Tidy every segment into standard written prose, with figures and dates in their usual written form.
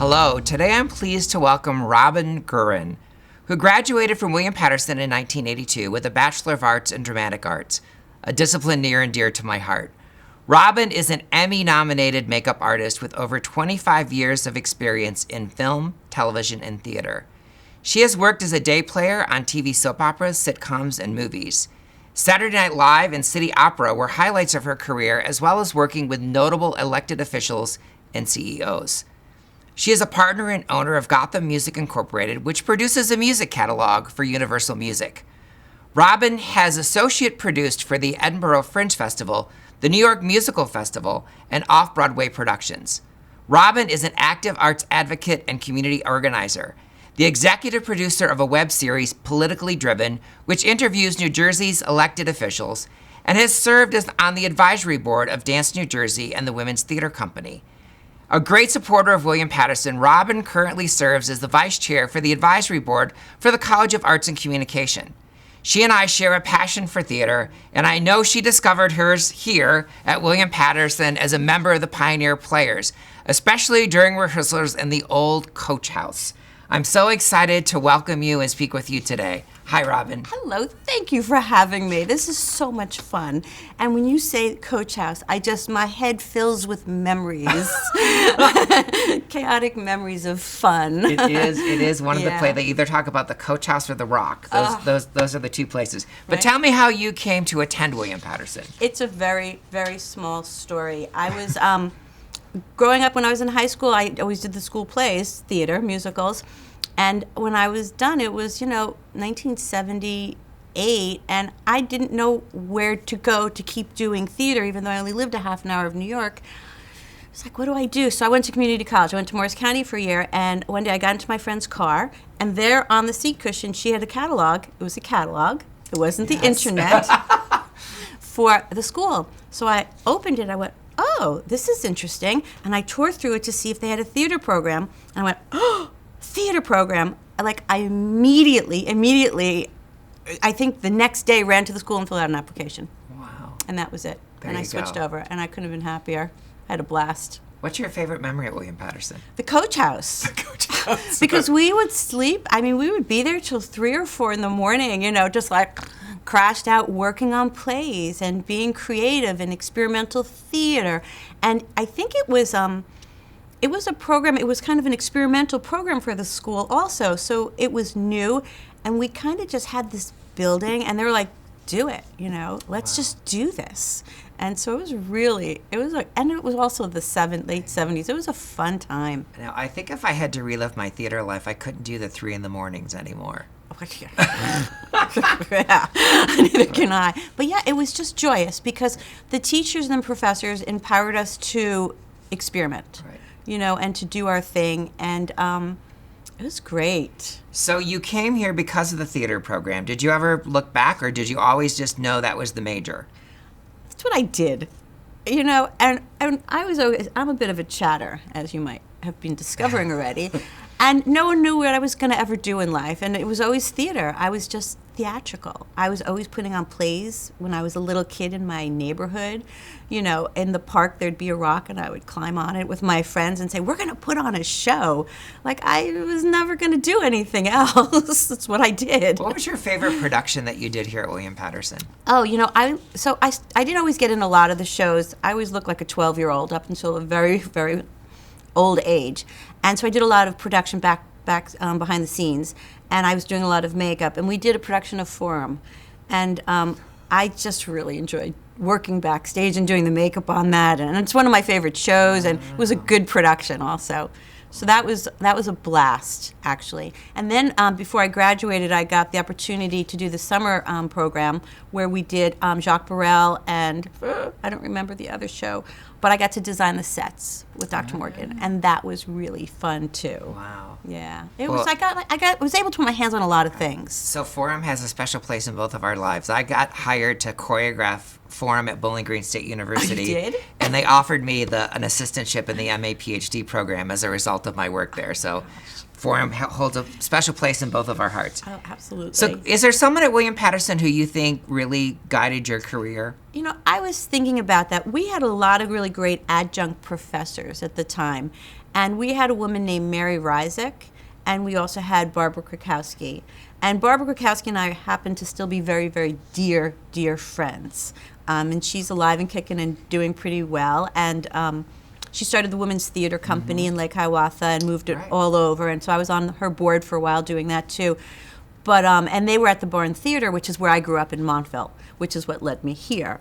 Hello, today I'm pleased to welcome Robin Gurin, who graduated from William Patterson in 1982 with a Bachelor of Arts in Dramatic Arts, a discipline near and dear to my heart. Robin is an Emmy-nominated makeup artist with over 25 years of experience in film, television, and theater. She has worked as a day player on TV soap operas, sitcoms, and movies. Saturday Night Live and City Opera were highlights of her career, as well as working with notable elected officials and CEOs. She is a partner and owner of Gotham Music Incorporated, which produces a music catalog for Universal Music. Robin has associate produced for the Edinburgh Fringe Festival, the New York Musical Festival, and off-Broadway productions. Robin is an active arts advocate and community organizer, the executive producer of a web series, Politically Driven, which interviews New Jersey's elected officials, and has served as on the advisory board of Dance New Jersey and the Women's Theater Company. A great supporter of William Patterson, Robin currently serves as the vice chair for the advisory board for the College of Arts and Communication. She and I share a passion for theater, and I know she discovered hers here at William Patterson as a member of the Pioneer Players, especially during rehearsals in the old coach house. I'm so excited to welcome you and speak with you today. Hi, Robin. Hello, thank you for having me. This is so much fun. And when you say coach house, my head fills with memories. Chaotic memories of fun. It is one of the plays. They either talk about the coach house or the Rock. Those are the two places. But tell me how you came to attend William Patterson. It's a very, very small story. I was, growing up when I was in high school, I always did the school plays, theater, musicals. And when I was done, it was, 1978, and I didn't know where to go to keep doing theater, even though I only lived a half an hour of New York. It's like, what do I do? So I went to community college. I went to Morris County for a year, and one day I got into my friend's car, and there on the seat cushion, she had a catalog. It was a catalog. It wasn't the internet for the school. So I opened it. I went, oh, this is interesting. And I tore through it to see if they had a theater program. And I went, oh, theater program. I immediately, I think the next day ran to the school and filled out an application. Wow. And that was it. There and I you switched go. over, and I couldn't have been happier. I had a blast. What's your favorite memory at William Patterson? The coach house. The coach house. Because we would sleep, we would be there till 3 or 4 in the morning, just crashed out working on plays and being creative in experimental theater. And I think it was a program, it was kind of an experimental program for the school also. So it was new, and we kind of just had this building, and they were like, do it, let's just do this. And so and it was also the late 70s. It was a fun time. Now, I think if I had to relive my theater life, I couldn't do the 3 in the mornings anymore. Yeah, neither can I. But yeah, it was just joyous because the teachers and professors empowered us to experiment, Right. And to do our thing. And it was great. So you came here because of the theater program. Did you ever look back, or did you always just know that was the major? That's what I did, and I'm a bit of a chatter, as you might have been discovering already. And no one knew what I was going to ever do in life. And it was always theater. I was just theatrical. I was always putting on plays when I was a little kid in my neighborhood. In the park, there'd be a rock, and I would climb on it with my friends and say, we're going to put on a show. I was never going to do anything else. That's what I did. What was your favorite production that you did here at William Patterson? Oh, I didn't always get in a lot of the shows. I always looked like a 12-year-old up until a very, very old age. And so I did a lot of production back behind the scenes, and I was doing a lot of makeup. And we did a production of Forum, and I just really enjoyed working backstage and doing the makeup on that. And it's one of my favorite shows, and it was a good production also. So that was a blast, actually. And then before I graduated, I got the opportunity to do the summer program where we did Jacques Brel and I don't remember the other show, but I got to design the sets with Dr. Morgan, and that was really fun too. Wow. Yeah, it was. I was able to put my hands on a lot of things. So Forum has a special place in both of our lives. I got hired to choreograph Forum at Bowling Green State University. You did? And they offered me an assistantship in the MA PhD program as a result of my work there. So Forum holds a special place in both of our hearts. Oh, absolutely. So is there someone at William Patterson who you think really guided your career? I was thinking about that. We had a lot of really great adjunct professors at the time. And we had a woman named Mary Ryzik, and we also had Barbara Krakowski. And Barbara Krakowski and I happen to still be very, very dear, dear friends. And she's alive and kicking and doing pretty well. And she started the Women's Theater Company in Lake Hiawatha and moved it all over. And so I was on her board for a while doing that too. But and they were at the Barn Theater, which is where I grew up in Montville, which is what led me here.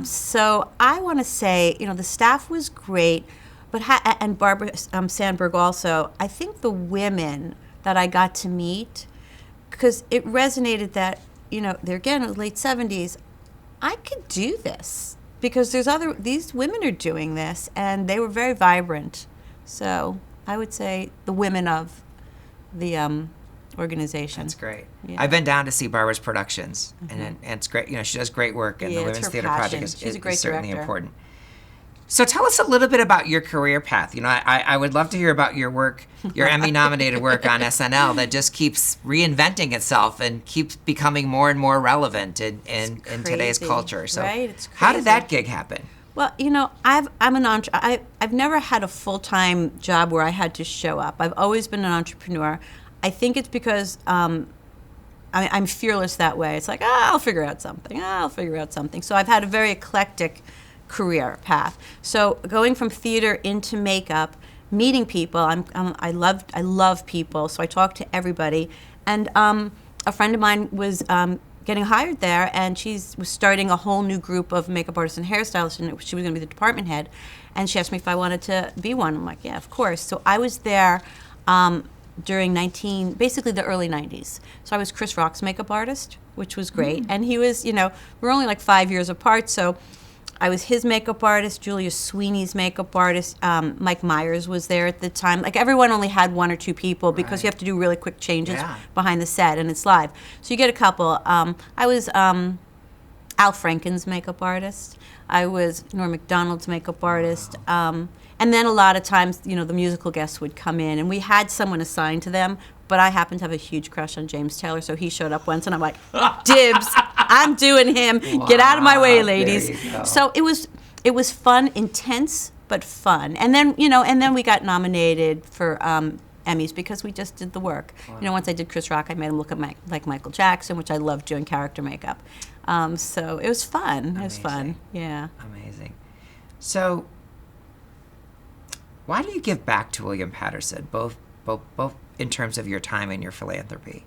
So I want to say, the staff was great, but and Barbara Sandberg also. I think the women that I got to meet, because it resonated that, they're again in the late 70s, I could do this because these women are doing this, and they were very vibrant. So I would say the women of the organization. That's great. Yeah. I've been down to see Barbara's productions, and it's great. She does great work, and the it's Women's her Theater passion. Project is certainly director. important. So tell us a little bit about your career path. I would love to hear about your work, your Emmy-nominated work on SNL that just keeps reinventing itself and keeps becoming more and more relevant in today's culture. So right? It's crazy. How did that gig happen? Well, I've never had a full-time job where I had to show up. I've always been an entrepreneur. I think it's because I'm fearless that way. It's like, I'll figure out something. So I've had a very eclectic career path. So going from theater into makeup, meeting people, I love people, so I talk to everybody. And a friend of mine was getting hired there, and she was starting a whole new group of makeup artists and hairstylists, and she was going to be the department head. And she asked me if I wanted to be one. I'm like, yeah, of course. So I was there during basically the early 90s. So I was Chris Rock's makeup artist, which was great. And he was, we're only like 5 years apart, so I was his makeup artist, Julia Sweeney's makeup artist. Mike Myers was there at the time. Like, everyone only had one or two people because you have to do really quick changes behind the set, and it's live. So you get a couple. I was Al Franken's makeup artist. I was Norm Macdonald's makeup artist. And then a lot of times, the musical guests would come in, and we had someone assigned to them, but I happened to have a huge crush on James Taylor, so he showed up once, and I'm like, dibs, I'm doing him. Wow, get out of my way, ladies. So it was fun, intense, but fun. And then, we got nominated for Emmys because we just did the work. Wow. Once I did Chris Rock, I made him look like Michael Jackson, which I love doing character makeup. So it was fun. Amazing. It was fun. Yeah. Amazing. So why do you give back to William Patterson, both in terms of your time and your philanthropy?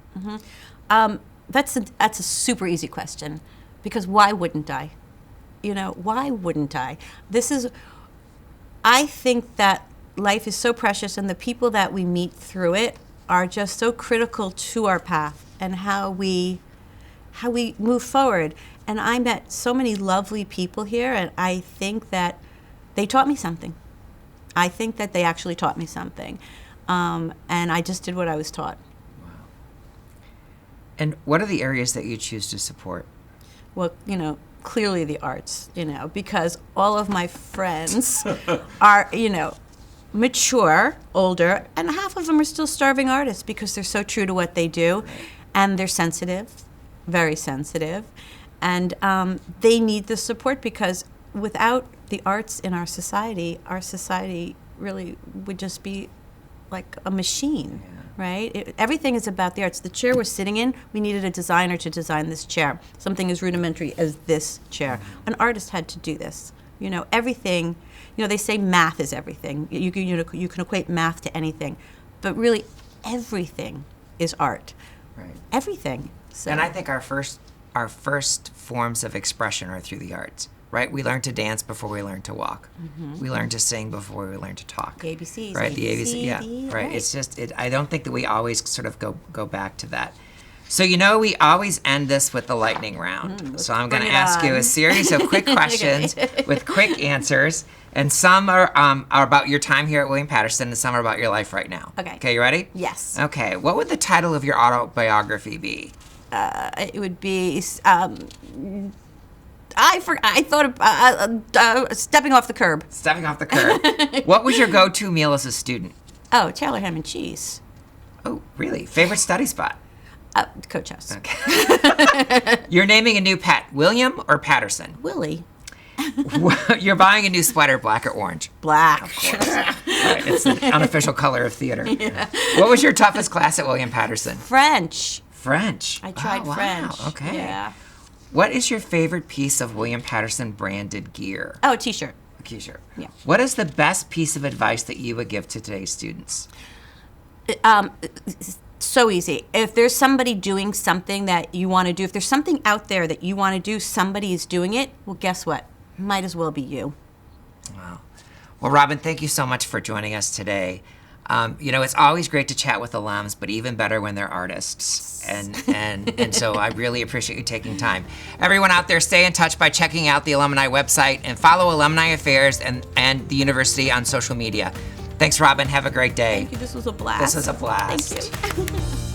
That's a super easy question, because why wouldn't I? Why wouldn't I? I think that life is so precious, and the people that we meet through it are just so critical to our path and how we move forward. And I met so many lovely people here, and I think that they taught me something. I think that they actually taught me something. And I just did what I was taught. Wow. And what are the areas that you choose to support? Well, clearly the arts, because all of my friends are, mature, older, and half of them are still starving artists because they're so true to what they do. Right. And they're sensitive, very sensitive. And they need the support, because without the arts in our society really would just be like a machine, right? Everything is about the arts. The chair we're sitting in, we needed a designer to design this chair, something as rudimentary as this chair. An artist had to do this. Everything, they say math is everything. You can equate math to anything, but really everything is art. Right. Everything. So. And I think our first forms of expression are through the arts. Right, we learn to dance before we learn to walk. Mm-hmm. We learn to sing before we learn to talk. The ABCs. Right, the ABC. Yeah, right. It's just. I don't think that we always sort of go back to that. So we always end this with the lightning round. So I'm going to ask you a series of quick questions with quick answers, and some are about your time here at William Patterson, and some are about your life right now. Okay. Okay, you ready? Yes. Okay. What would the title of your autobiography be? It would be. I thought of stepping off the curb. Stepping off the curb. What was your go-to meal as a student? Oh, Taylor ham and cheese. Oh, really? Favorite study spot? Coach House. Okay. You're naming a new pet, William or Patterson? Willie. You're buying a new sweater, black or orange? Black. Of course. right. It's the unofficial color of theater. Yeah. What was your toughest class at William Patterson? French. French. I tried wow. French. Okay. Yeah. What is your favorite piece of William Patterson branded gear? Oh, a T-shirt. A T-shirt. Yeah. What is the best piece of advice that you would give to today's students? So easy. If there's somebody doing something that you want to do, if there's something out there that you want to do, somebody is doing it, well, guess what? Might as well be you. Wow. Well, Robin, thank you so much for joining us today. It's always great to chat with alums, but even better when they're artists. And so I really appreciate you taking time. Everyone out there, stay in touch by checking out the alumni website and follow Alumni Affairs and the university on social media. Thanks, Robin. Have a great day. Thank you. This was a blast. This was a blast. Thank you.